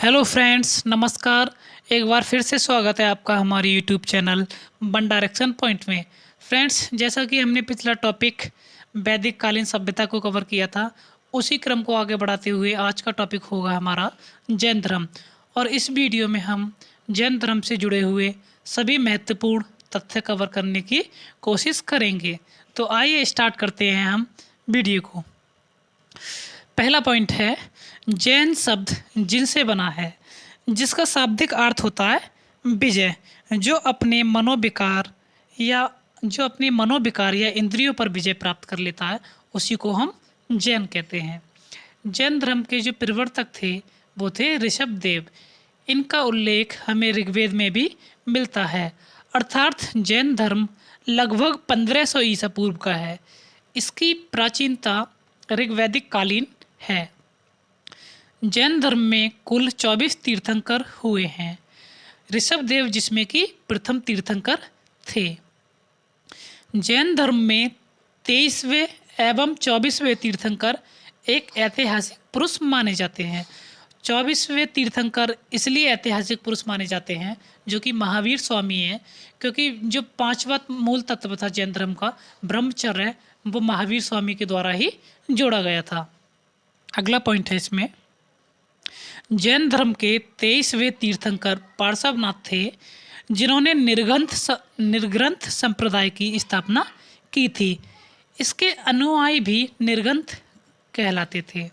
Hello friends, नमस्कार। एक बार फिर से स्वागत है आपका हमारे YouTube channel one direction point में। फ्रेंड्स, जैसा कि हमने पिछला टॉपिक वैदिक कालीन सभ्यता को कवर किया था, उसी क्रम को आगे बढ़ाते हुए आज का टॉपिक होगा हमारा जैन धर्म। और इस वीडियो में हम जैन धर्म से जुड़े हुए सभी महत्वपूर्ण तथ्य कवर करने की कोशिश करेंगे। तो आइए स्टार्ट करते हैं हम वीडियो को। पहला पॉइंट है जैन शब्द जिनसे बना है, जिसका शाब्दिक अर्थ होता है विजय। जो अपने मनोविकार या इंद्रियों पर विजय प्राप्त कर लेता है, उसी को हम जैन कहते हैं। जैन धर्म के जो प्रवर्तक थे वो थे ऋषभदेव। इनका उल्लेख हमें ऋग्वेद में भी मिलता है, अर्थात जैन धर्म लगभग 1500 ईसा पूर्व का है। इसकी प्राचीनता ऋग्वैदिक कालीन है। जैन धर्म में कुल 24 तीर्थंकर हुए हैं, ऋषभदेव जिसमें कि प्रथम तीर्थंकर थे। जैन धर्म में 23वें एवं 24वें तीर्थंकर एक ऐतिहासिक पुरुष माने जाते हैं। 24वें तीर्थंकर इसलिए ऐतिहासिक पुरुष माने जाते हैं जो कि महावीर स्वामी हैं, क्योंकि जो पांचवा मूल तत्व था जैन धर्म का, ब्रह्मचर्य, वो महावीर स्वामी के द्वारा ही जोड़ा गया था। अगला पॉइंट है इसमें, जैन धर्म के 23वें तीर्थंकर पार्श्वनाथ थे, जिन्होंने निर्ग्रंथ संप्रदाय की स्थापना की थी। इसके अनुयायी भी निर्ग्रंथ कहलाते थे।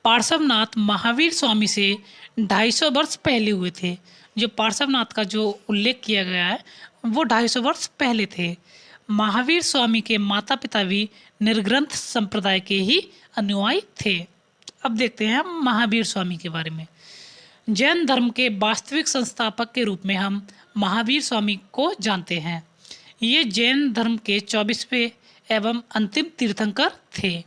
पार्श्वनाथ महावीर स्वामी से 250 वर्ष पहले हुए थे। जो पार्श्वनाथ का जो उल्लेख किया गया है वो 250 वर्ष पहले थे। महावीर स्वामी के माता पिता भी निर्ग्रंथ संप्रदाय के ही अनुयायी थे। अब देखते हैं हम महावीर स्वामी के बारे में। जैन धर्म के वास्तविक संस्थापक के रूप में हम महावीर स्वामी को जानते हैं। ये जैन धर्म के 24वें एवं अंतिम तीर्थंकर थे।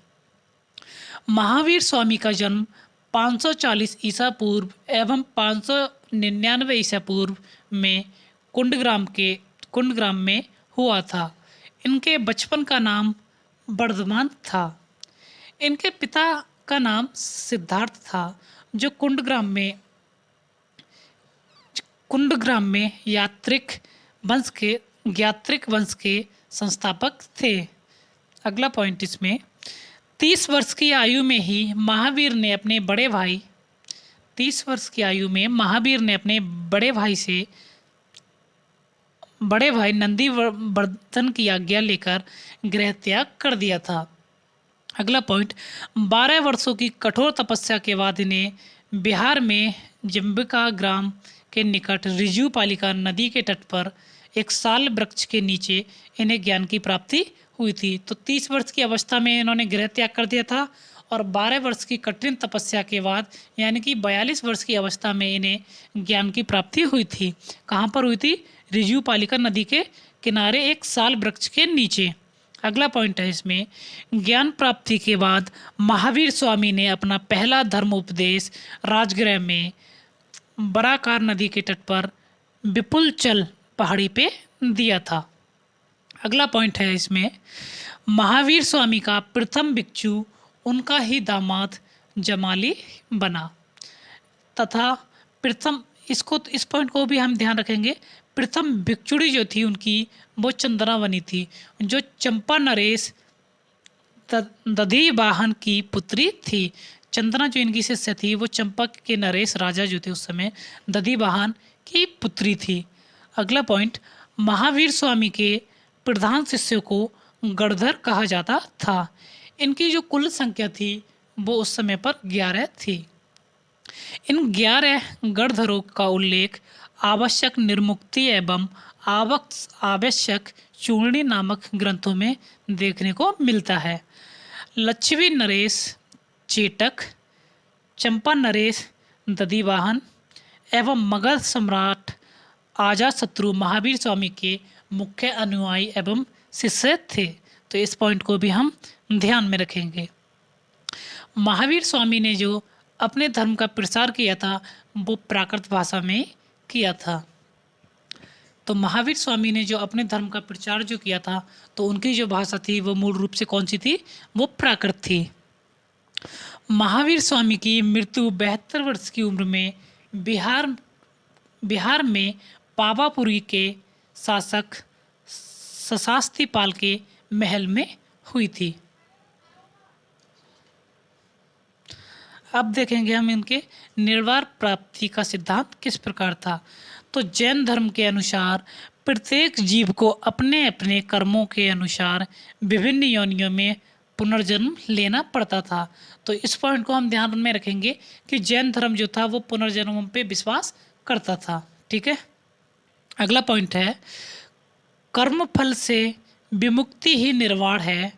महावीर स्वामी का जन्म 540 ईसा पूर्व एवं 599 ईसा पूर्व में कुंडग्राम में हुआ था। इनके बचपन का नाम वर्धमान था। इनके पिता का नाम सिद्धार्थ था, जो कुंडग्राम में यात्रिक वंश के संस्थापक थे। अगला पॉइंट इसमें, 30 वर्ष की आयु में ही महावीर ने अपने बड़े भाई नंदीवर्धन की आज्ञा लेकर गृह त्याग कर दिया था। अगला पॉइंट, 12 वर्षों की कठोर तपस्या के बाद इन्हें बिहार में जंबिका ग्राम के निकट ऋजुपालिका नदी के तट पर एक साल वृक्ष के नीचे इन्हें ज्ञान की प्राप्ति हुई थी। तो 30 वर्ष की अवस्था में इन्होंने गृह त्याग कर दिया था और 12 वर्ष की कठिन तपस्या के बाद यानी कि 42 वर्ष की अवस्था में इन्हें ज्ञान की प्राप्ति हुई थी। कहाँ पर हुई थी? ऋजुपालिका नदी के किनारे एक साल वृक्ष के नीचे। अगला पॉइंट है इसमें, ज्ञान प्राप्ति के बाद महावीर स्वामी ने अपना पहला धर्मोपदेश राजगृह में बराकार नदी के तट पर विपुलचल पहाड़ी पे दिया था। अगला पॉइंट है इसमें, महावीर स्वामी का प्रथम भिक्षु उनका ही दामाद जमाली बना तथा इस पॉइंट को भी हम ध्यान रखेंगे। प्रथम भिक्षुड़ी जो थी उनकी वो चंदना बनी थी, जो चंपा नरेश दधी वाहन की पुत्री थी। चंदना जो इनकी शिष्य थी वो चंपा के नरेश राजा जो थे उस समय दधी वाहन की पुत्री थी। अगला पॉइंट, महावीर स्वामी के प्रधान शिष्यों को गणधर कहा जाता था। इनकी जो कुल संख्या थी वो उस समय पर 11 थी। इन 11 गणधरों का उल्लेख आवश्यक निर्मुक्ति एवं आवश्यक चूर्णी नामक ग्रंथों में देखने को मिलता है। लक्ष्मी नरेश चेटक, चंपा नरेश दधिवाहन एवं मगध सम्राट अजातशत्रु महावीर स्वामी के मुख्य अनुयायी एवं शिष्य थे। तो इस पॉइंट को भी हम ध्यान में रखेंगे। महावीर स्वामी ने जो अपने धर्म का प्रसार किया था वो प्राकृत भाषा में किया था। तो महावीर स्वामी ने जो अपने धर्म का प्रचार जो किया था तो उनकी जो भाषा थी वो मूल रूप से कौन सी थी? वो प्राकृत थी। महावीर स्वामी की मृत्यु 72 वर्ष की उम्र में बिहार बिहार में पावापुरी के शासक सशास्त्री पाल के महल में हुई थी। अब देखेंगे हम इनके निर्वाण प्राप्ति का सिद्धांत किस प्रकार था। तो जैन धर्म के अनुसार प्रत्येक जीव को अपने अपने कर्मों के अनुसार विभिन्न योनियों में पुनर्जन्म लेना पड़ता था। तो इस पॉइंट को हम ध्यान में रखेंगे कि जैन धर्म जो था वो पुनर्जन्म पे विश्वास करता था। ठीक है, अगला पॉइंट है कर्म फल से विमुक्ति ही निर्वाण है।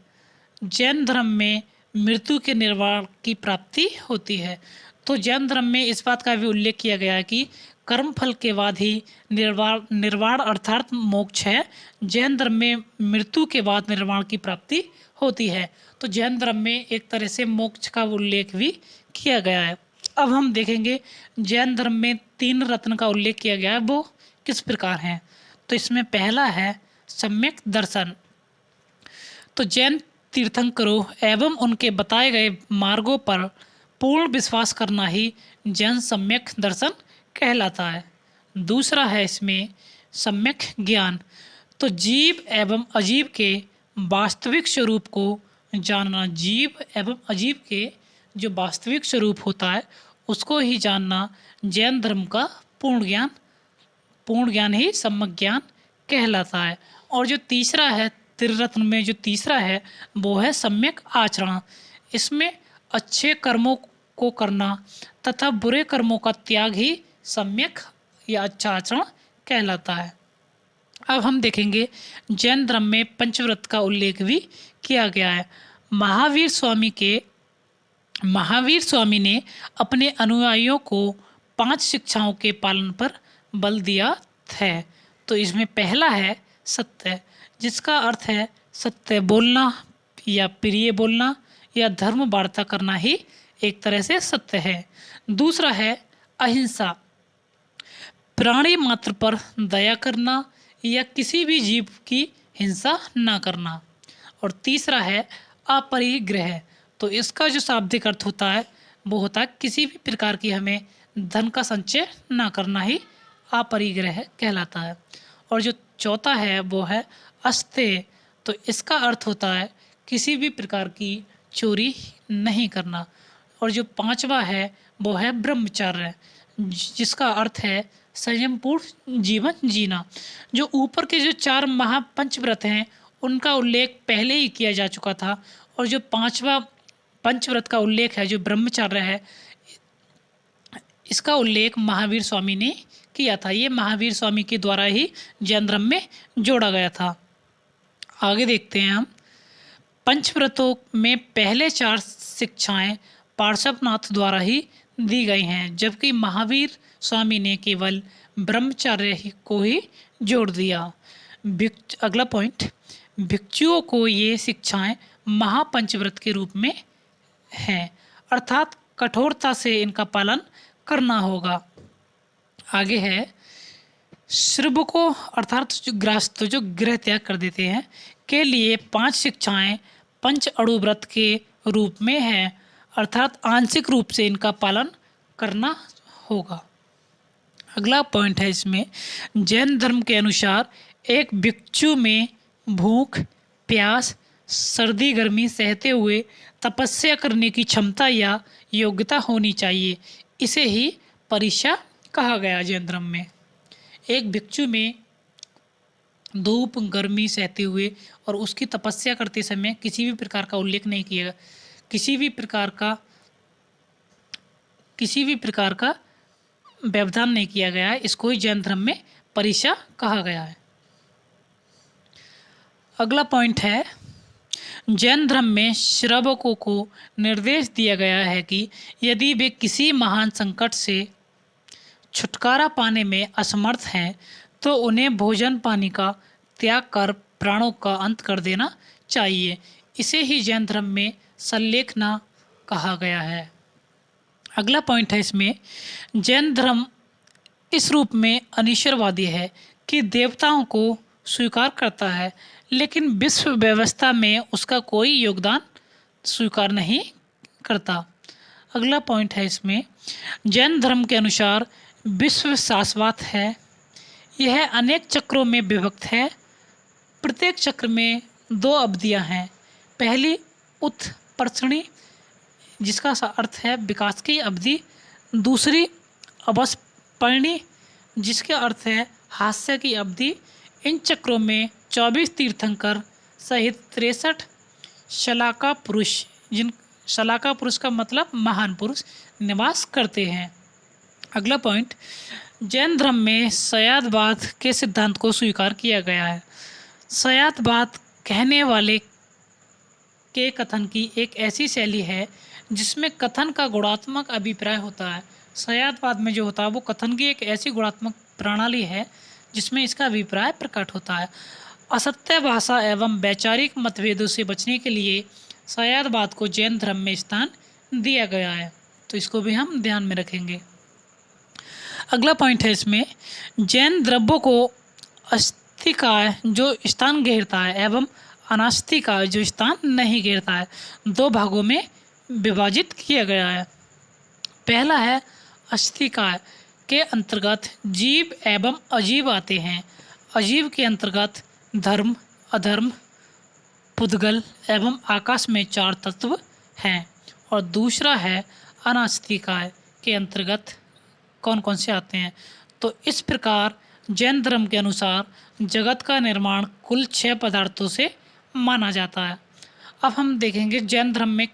जैन धर्म में मृत्यु के निर्वाण की प्राप्ति होती है। तो जैन धर्म में इस बात का भी उल्लेख किया गया है कि कर्म फल के बाद ही निर्वाण अर्थात मोक्ष है। जैन धर्म में मृत्यु के बाद निर्वाण की प्राप्ति होती है। तो जैन धर्म में एक तरह से मोक्ष का उल्लेख भी किया गया है। अब हम देखेंगे जैन धर्म में 3 रत्न का उल्लेख किया गया है, वो किस प्रकार हैं। तो इसमें पहला है सम्यक दर्शन। तो जैन तीर्थंकरों एवं उनके बताए गए मार्गों पर पूर्ण विश्वास करना ही जैन सम्यक दर्शन कहलाता है। दूसरा है इसमें सम्यक ज्ञान। तो जीव एवं अजीव के वास्तविक स्वरूप को जानना, जीव एवं अजीव के जो वास्तविक स्वरूप होता है उसको ही जानना जैन धर्म का पूर्ण ज्ञान ही सम्यक ज्ञान कहलाता है। और जो तीसरा है त्रिरत्न में जो तीसरा है वो है सम्यक आचरण। इसमें अच्छे कर्मों को करना तथा बुरे कर्मों का त्याग ही सम्यक या अच्छा आचरण कहलाता है। अब हम देखेंगे जैन धर्म में पंचव्रत का उल्लेख भी किया गया है। महावीर स्वामी ने अपने अनुयायियों को 5 शिक्षाओं के पालन पर बल दिया है। तो इसमें पहला है सत्य, जिसका अर्थ है सत्य बोलना या प्रिय बोलना या धर्म वार्ता करना ही एक तरह से सत्य है। दूसरा है अहिंसा, प्राणी मात्र पर दया करना या किसी भी जीव की हिंसा ना करना। और तीसरा है अपरिग्रह। तो इसका जो शाब्दिक अर्थ होता है वो होता है किसी भी प्रकार की हमें धन का संचय ना करना ही अपरिग्रह कहलाता है। और जो चौथा है वो है अस्तेय। तो इसका अर्थ होता है किसी भी प्रकार की चोरी नहीं करना। और जो 5वां है वो है ब्रह्मचर्य, जिसका अर्थ है संयमपूर्ण जीवन जीना। जो ऊपर के जो 4 महापंचव्रत हैं उनका उल्लेख पहले ही किया जा चुका था। और जो 5वां पंचव्रत का उल्लेख है जो ब्रह्मचर्य है, इसका उल्लेख महावीर स्वामी ने किया था। ये महावीर स्वामी के द्वारा ही जैन धर्म में जोड़ा गया था। आगे देखते हैं हम। पंचव्रतों में पहले 4 शिक्षाएं पार्श्वनाथ द्वारा ही दी गई हैं, जबकि महावीर स्वामी ने केवल ब्रह्मचर्य को ही जोड़ दिया। अगला पॉइंट, भिक्षुओं को ये शिक्षाएं महापंचव्रत के रूप में हैं, अर्थात कठोरता से इनका पालन करना होगा। आगे है श्रबको अर्थात जो गृहस्थ जो गृह त्याग कर देते हैं के लिए 5 शिक्षाएं पंच अणुव्रत के रूप में हैं, अर्थात आंशिक रूप से इनका पालन करना होगा। अगला पॉइंट है इसमें जैन धर्म के अनुसार एक भिक्षु में भूख प्यास सर्दी गर्मी सहते हुए तपस्या करने की क्षमता या योग्यता होनी चाहिए। इसे ही परिशा कहा गया जैन धर्म में। एक भिक्षु में धूप गर्मी सहते हुए और उसकी तपस्या करते समय किसी भी प्रकार का उल्लेख नहीं किया गया, किसी भी प्रकार का व्यवधान नहीं किया गया है। इसको ही जैन धर्म में परिशा कहा गया है। अगला पॉइंट है जैन धर्म में श्रवकों को निर्देश दिया गया है कि यदि वे किसी महान संकट से छुटकारा पाने में असमर्थ हैं तो उन्हें भोजन पानी का त्याग कर प्राणों का अंत कर देना चाहिए। इसे ही जैन धर्म में संलेखना कहा गया है। अगला पॉइंट है इसमें जैन धर्म इस रूप में अनिश्वरवादी है कि देवताओं को स्वीकार करता है लेकिन विश्व व्यवस्था में उसका कोई योगदान स्वीकार नहीं करता। अगला पॉइंट है इसमें, जैन धर्म के अनुसार विश्व शाश्वत है। यह अनेक चक्रों में विभक्त है। प्रत्येक चक्र में 2 अवधियां हैं। पहली उत्कर्षणी, जिसका अर्थ है विकास की अवधि। दूसरी अवसपर्णी, जिसके अर्थ है हास्य की अवधि। इन चक्रों में 24 तीर्थंकर सहित 63 शलाका पुरुष, जिन शलाका पुरुष का मतलब महान पुरुष, निवास करते हैं। अगला पॉइंट, जैन धर्म में संयातवाद के सिद्धांत को स्वीकार किया गया है। संयातवाद कहने वाले के कथन की एक ऐसी शैली है जिसमें कथन का गुणात्मक अभिप्राय होता है। संयातवाद में जो होता है वो कथन की एक ऐसी गुणात्मक प्रणाली है जिसमें इसका अभिप्राय प्रकट होता है। असत्य भाषा एवं वैचारिक मतभेदों से बचने के लिए संयातवाद को जैन धर्म में स्थान दिया गया है, तो इसको भी हम ध्यान में रखेंगे। अगला पॉइंट है इसमें, जैन द्रव्यों को अस्थिकाय जो स्थान घेरता है एवं अनास्थिकाय जो स्थान नहीं घेरता है, 2 भागों में विभाजित किया गया है। पहला है अस्थिकाय के अंतर्गत जीव एवं अजीव आते हैं। अजीव के अंतर्गत धर्म, अधर्म, पुद्गल एवं आकाश में 4 तत्व हैं। और दूसरा है अनास्थिकाय के अंतर्गत कौन कौन से आते हैं। तो इस प्रकार जैन धर्म के अनुसार जगत का निर्माण कुल 6 पदार्थों से माना जाता है। अब हम देखेंगे जैन धर्म में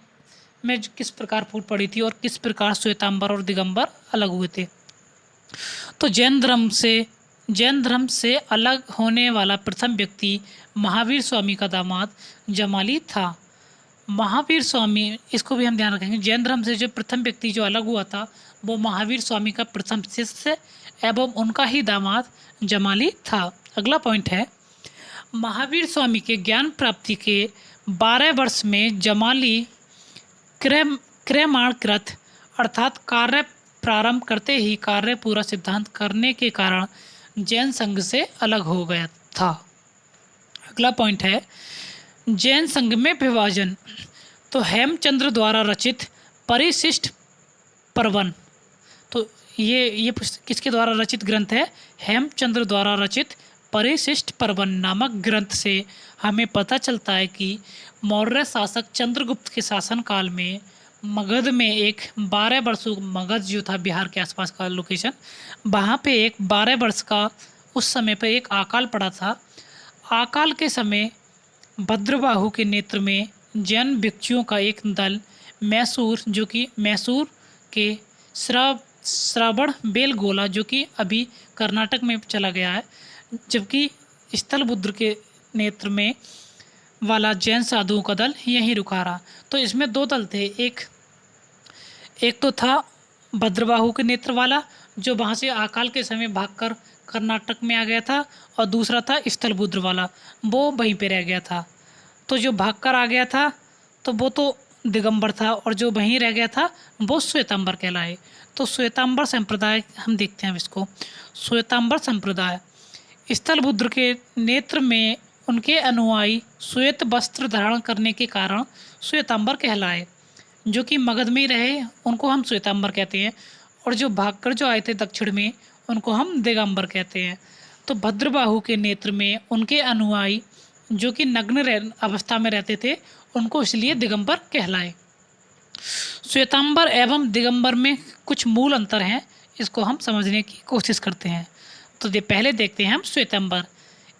किस प्रकार फूट पड़ी थी और किस प्रकार श्वेतांबर और दिगंबर अलग हुए थे। तो जैन धर्म से अलग होने वाला प्रथम व्यक्ति महावीर स्वामी का दामाद जमाली था। महावीर स्वामी, इसको भी हम ध्यान रखेंगे, जैन धर्म से जो प्रथम व्यक्ति जो अलग हुआ था वो महावीर स्वामी का प्रथम शिष्य एवं उनका ही दामाद जमाली था। अगला पॉइंट है, महावीर स्वामी के ज्ञान प्राप्ति के 12 वर्ष में जमाली क्रयमाणकृत अर्थात कार्य प्रारंभ करते ही कार्य पूरा सिद्धांत करने के कारण जैन संघ से अलग हो गया था। अगला पॉइंट है, जैन संघ में विभाजन। तो हेमचंद्र द्वारा रचित परिशिष्ट पर्वन, तो ये किसके द्वारा रचित ग्रंथ है? हेमचंद्र द्वारा रचित परिशिष्ट पर्वन नामक ग्रंथ से हमें पता चलता है कि मौर्य शासक चंद्रगुप्त के शासनकाल में मगध में एक 12 वर्षों, मगध जो था बिहार के आसपास का लोकेशन, वहाँ पे एक 12 वर्ष का उस समय पे एक अकाल पड़ा था। अकाल के समय भद्रबाहु के नेतृत्व में जैन भिक्षुओं का एक दल मैसूर, जो कि मैसूर के श्रावण बेलगोला जो कि अभी कर्नाटक में चला गया है, जबकि स्थलबुद्र के नेतृत्व में वाला जैन साधुओं का दल यहीं रुका रहा। तो इसमें 2 दल थे, एक तो था भद्रबाहु के नेत्र वाला जो वहाँ से अकाल के समय भागकर कर्नाटक में आ गया था, और दूसरा था स्थलबुद्र वाला, वो वहीं पे रह गया था। तो जो भागकर आ गया था तो वो तो दिगंबर था, और जो वहीं रह गया था वो श्वेतांबर कहलाए। तो श्वेतांबर संप्रदाय हम देखते हैं इसको। श्वेतांबर संप्रदाय स्थलबुद्र के नेत्र में उनके अनुयायी श्वेत वस्त्र धारण करने के कारण श्वेतांबर कहलाए। जो कि मगध में ही रहे उनको हम श्वेतांबर कहते हैं, और जो भागकर जो आए थे दक्षिण में उनको हम दिगंबर कहते हैं। तो भद्रबाहु के नेत्र में उनके अनुयायी जो कि नग्न अवस्था में रहते थे उनको इसलिए दिगंबर कहलाए। श्वेतांबर एवं दिगंबर में कुछ मूल अंतर हैं, इसको हम समझने की कोशिश करते हैं। तो ये पहले देखते हैं हम श्वेतांबर।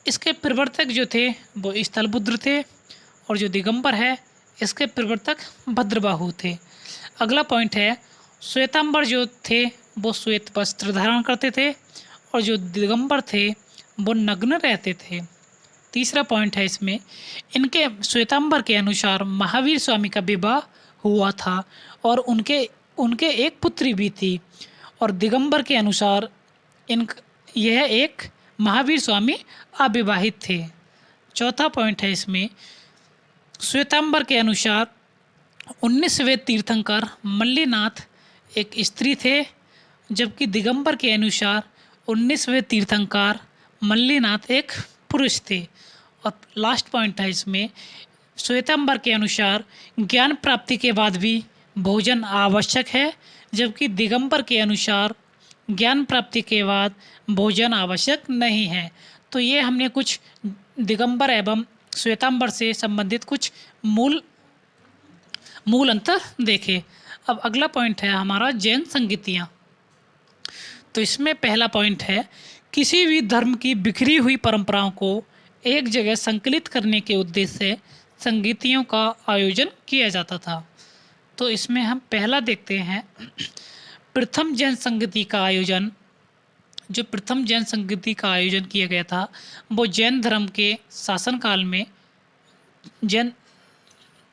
इसके प्रवर्तक जो थे वो स्थलबुद्र थे, और जो दिगंबर है इसके प्रवर्तक भद्रबाहु थे। अगला पॉइंट है, श्वेतांबर जो थे वो श्वेत वस्त्र धारण करते थे, और जो दिगंबर थे वो नग्न रहते थे। तीसरा पॉइंट है इसमें, इनके श्वेतांबर के अनुसार महावीर स्वामी का विवाह हुआ था और उनके एक पुत्री भी थी, और दिगंबर के अनुसार यह एक महावीर स्वामी अविवाहित थे। चौथा पॉइंट है इसमें, श्वेतांबर के अनुसार 19वें तीर्थंकर मल्लीनाथ एक स्त्री थे, जबकि दिगंबर के अनुसार 19वें तीर्थंकर मल्लीनाथ एक पुरुष थे। और लास्ट पॉइंट है इसमें, श्वेतांबर के अनुसार ज्ञान प्राप्ति के बाद भी भोजन आवश्यक है, जबकि दिगंबर के अनुसार ज्ञान प्राप्ति के बाद भोजन आवश्यक नहीं है। तो ये हमने कुछ दिगंबर एवं श्वेतांबर से संबंधित कुछ मूल अंतर देखे। अब अगला पॉइंट है हमारा जैन संगीतियाँ। तो इसमें पहला पॉइंट है, किसी भी धर्म की बिखरी हुई परंपराओं को एक जगह संकलित करने के उद्देश्य से संगीतियों का आयोजन किया जाता था। तो इसमें हम पहला देखते हैं प्रथम जैन संगीति का आयोजन। जो प्रथम जैन संगीति का आयोजन किया गया था वो जैन धर्म के शासनकाल में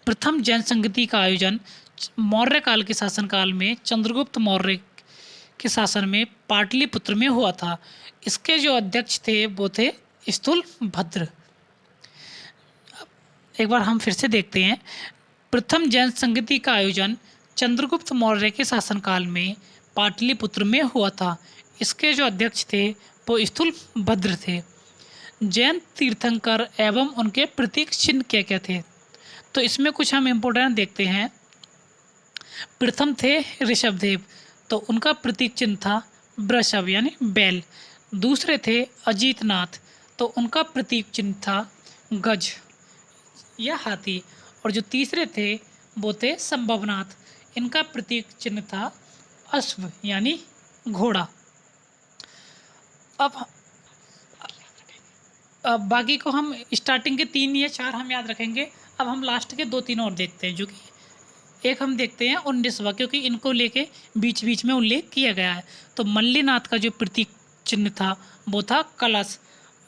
प्रथम जैन संगीति का आयोजन मौर्य काल के शासनकाल में चंद्रगुप्त मौर्य के शासन में पाटलिपुत्र में हुआ था। इसके जो अध्यक्ष थे वो थे स्थूलभद्र। एक बार हम फिर से देखते हैं, प्रथम जैन संगीति का आयोजन चंद्रगुप्त मौर्य के शासनकाल में पाटलिपुत्र में हुआ था। इसके जो अध्यक्ष थे वो स्थूलभद्र थे। जैन तीर्थंकर एवं उनके प्रतीक चिन्ह क्या क्या थे, तो इसमें कुछ हम इम्पोर्टेंट देखते हैं। प्रथम थे ऋषभदेव, तो उनका प्रतीक चिन्ह था वृषभ यानी बैल। दूसरे थे अजीतनाथ, तो उनका प्रतीक चिन्ह था गज या हाथी। और जो तीसरे थे वो थे संभवनाथ, इनका प्रतीक चिन्ह था अश्व यानी घोड़ा। अब बाकी को हम स्टार्टिंग के 3 या 4 हम याद रखेंगे। अब हम लास्ट के 2-3 और देखते हैं, जो कि एक हम देखते हैं 19वां, क्योंकि इनको लेके बीच बीच में उल्लेख किया गया है। तो मल्लीनाथ का जो प्रतीक चिन्ह था वो था कलश।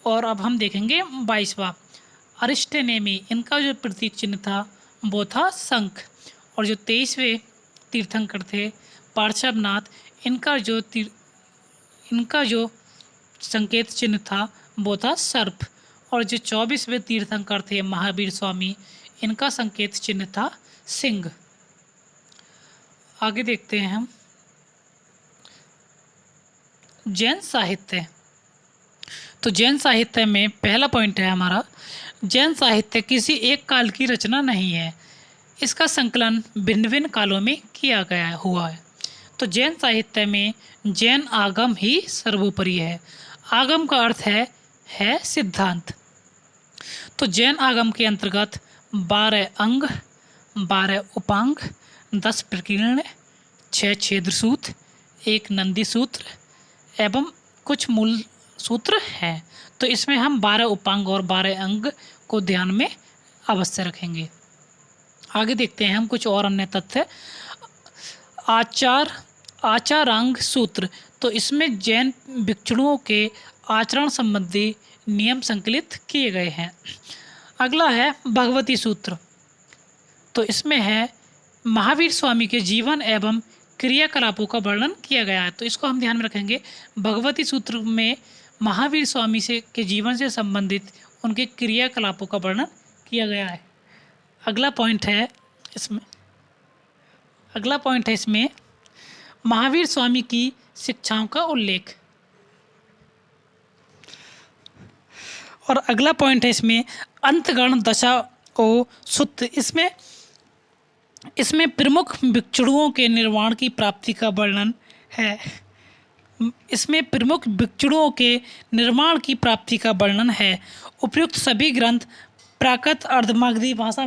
और अब हम देखेंगे 22वां अरिस्टेनेमी, इनका जो प्रतीक चिन्ह था वो था शंख। और जो 23वें तीर्थंकर थे पार्श्वनाथ, इनका जो संकेत चिन्ह था वो था सर्प। और जो 24वें तीर्थंकर थे महावीर स्वामी, इनका संकेत चिन्ह था सिंह। आगे देखते हैं हम जैन साहित्य। तो जैन साहित्य में पहला पॉइंट है हमारा, जैन साहित्य किसी एक काल की रचना नहीं है, इसका संकलन भिन्न भिन्न कालों में किया गया हुआ है। तो जैन साहित्य में जैन आगम ही सर्वोपरि है। आगम का अर्थ है सिद्धांत। तो जैन आगम के अंतर्गत 12 अंग, 12 उपांग, 10 प्रकीर्ण, 6 छेद सूत्र, 1 नंदी सूत्र एवं कुछ मूल सूत्र हैं। तो इसमें हम 12 उपांग और 12 अंग को ध्यान में अवश्य रखेंगे। आगे देखते हैं हम कुछ और अन्य तथ्य। आचारांग सूत्र, तो इसमें जैन भिक्षुओं के आचरण संबंधी नियम संकलित किए गए हैं। अगला है भगवती सूत्र। तो इसमें है महावीर स्वामी के जीवन एवं क्रियाकलापों का वर्णन किया गया है। तो इसको हम ध्यान में रखेंगे। भगवती सूत्र में महावीर स्वामी के जीवन से संबंधित उनके क्रियाकलापों का वर्णन किया गया है। अगला पॉइंट है इसमें महावीर स्वामी की शिक्षाओं का उल्लेख। और अगला पॉइंट है इसमें अंतगण दशा ओ सूत्र। इसमें प्रमुख भिक्षुओं के निर्वाण की प्राप्ति का वर्णन है। उपयुक्त सभी ग्रंथ प्राकृत अर्धमागधी भाषा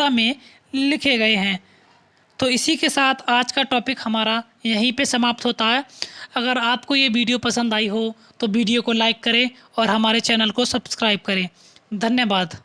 में लिखे गए हैं। तो इसी के साथ आज का टॉपिक हमारा यहीं पे समाप्त होता है। अगर आपको ये वीडियो पसंद आई हो तो वीडियो को लाइक करें और हमारे चैनल को सब्सक्राइब करें। धन्यवाद।